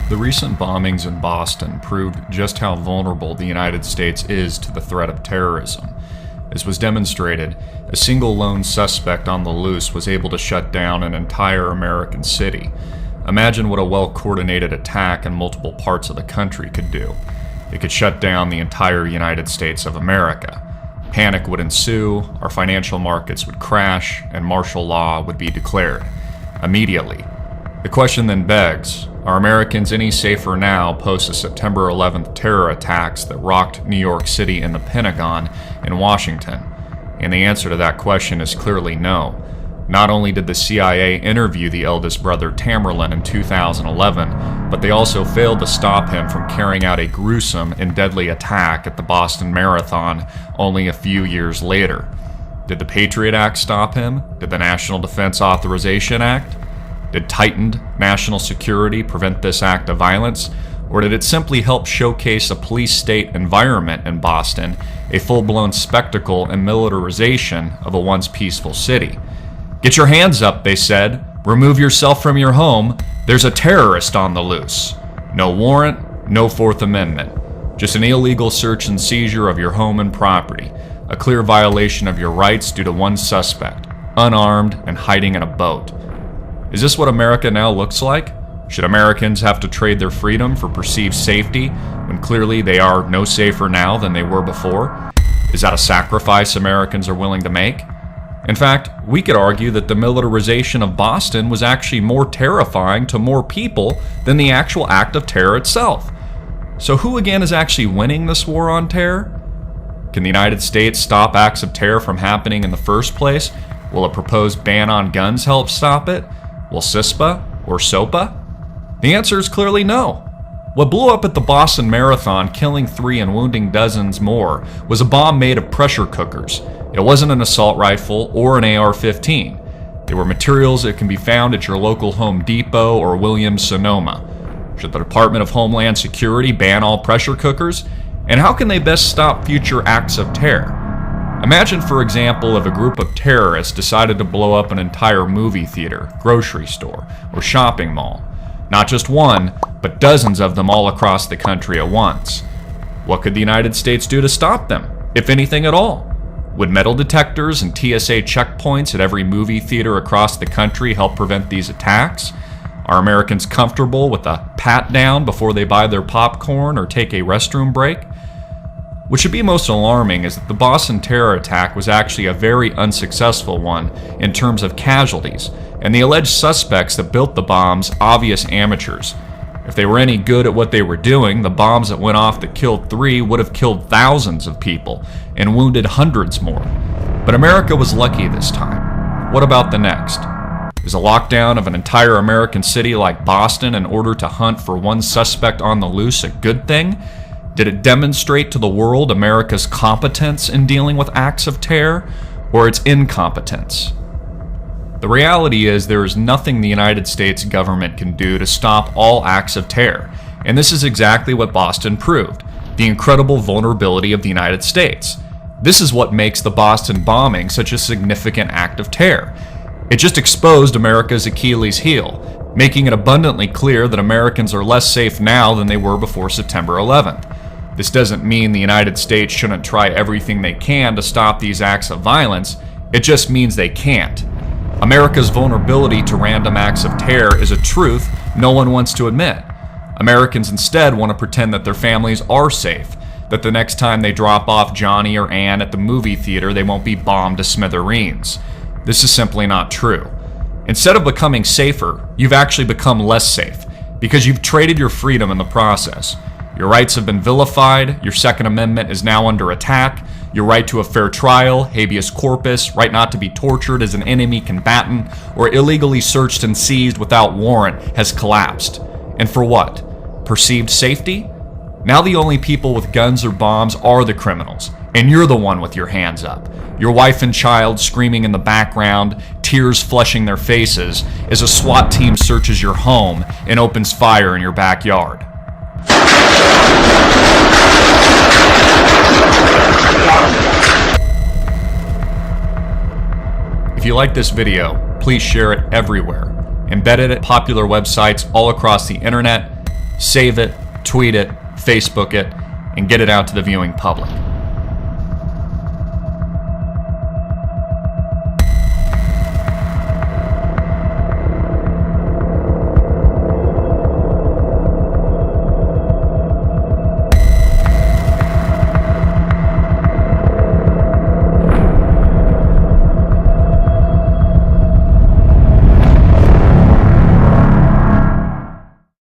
The recent bombings in Boston proved just how vulnerable the United States is to the threat of terrorism. As was demonstrated, a single lone suspect on the loose was able to shut down an entire American city. Imagine what a well-coordinated attack in multiple parts of the country could do. It could shut down the entire United States of America. Panic would ensue, our financial markets would crash, and martial law would be declared immediately. The question then begs, are Americans any safer now post the September 11th terror attacks that rocked New York City and the Pentagon in Washington? And the answer to that question is clearly no. Not only did the CIA interview the eldest brother Tamerlan in 2011, but they also failed to stop him from carrying out a gruesome and deadly attack at the Boston Marathon only a few years later. Did the Patriot Act stop him? Did the National Defense Authorization Act? Did tightened national security prevent this act of violence? Or did it simply help showcase a police state environment in Boston, a full-blown spectacle and militarization of a once peaceful city? Get your hands up, they said. Remove yourself from your home. There's a terrorist on the loose. No warrant, no Fourth Amendment. Just an illegal search and seizure of your home and property. A clear violation of your rights due to one suspect, unarmed and hiding in a boat. Is this what America now looks like? Should Americans have to trade their freedom for perceived safety when clearly they are no safer now than they were before? Is that a sacrifice Americans are willing to make? In fact, we could argue that the militarization of Boston was actually more terrifying to more people than the actual act of terror itself. So who again is actually winning this war on terror? Can the United States stop acts of terror from happening in the first place? Will a proposed ban on guns help stop it? Will CISPA or SOPA? The answer is clearly no. What blew up at the Boston Marathon, killing 3 and wounding dozens more, was a bomb made of pressure cookers. It wasn't an assault rifle or an AR-15. They were materials that can be found at your local Home Depot or Williams-Sonoma. Should the Department of Homeland Security ban all pressure cookers? And how can they best stop future acts of terror? Imagine, for example, if a group of terrorists decided to blow up an entire movie theater, grocery store, or shopping mall. Not just one, but dozens of them all across the country at once. What could the United States do to stop them, if anything at all? Would metal detectors and TSA checkpoints at every movie theater across the country help prevent these attacks? Are Americans comfortable with a pat-down before they buy their popcorn or take a restroom break? What should be most alarming is that the Boston terror attack was actually a very unsuccessful one in terms of casualties, and the alleged suspects that built the bombs obvious amateurs. If they were any good at what they were doing, the bombs that went off that killed 3 would have killed thousands of people and wounded hundreds more. But America was lucky this time. What about the next? Is a lockdown of an entire American city like Boston in order to hunt for one suspect on the loose a good thing? Did it demonstrate to the world America's competence in dealing with acts of terror, or its incompetence? The reality is there is nothing the United States government can do to stop all acts of terror, and this is exactly what Boston proved, the incredible vulnerability of the United States. This is what makes the Boston bombing such a significant act of terror. It just exposed America's Achilles heel, making it abundantly clear that Americans are less safe now than they were before September 11th. This doesn't mean the United States shouldn't try everything they can to stop these acts of violence. It just means they can't. America's vulnerability to random acts of terror is a truth no one wants to admit. Americans instead want to pretend that their families are safe, that the next time they drop off Johnny or Ann at the movie theater, they won't be bombed to smithereens. This is simply not true. Instead of becoming safer, you've actually become less safe, because you've traded your freedom in the process. Your rights have been vilified, your Second Amendment is now under attack, your right to a fair trial, habeas corpus, right not to be tortured as an enemy combatant, or illegally searched and seized without warrant has collapsed. And for what? Perceived safety? Now the only people with guns or bombs are the criminals, and you're the one with your hands up. Your wife and child screaming in the background, tears flushing their faces, as a SWAT team searches your home and opens fire in your backyard. If you like this video, please share it everywhere. Embed it at popular websites all across the internet. Save it, tweet it, Facebook it, and get it out to the viewing public.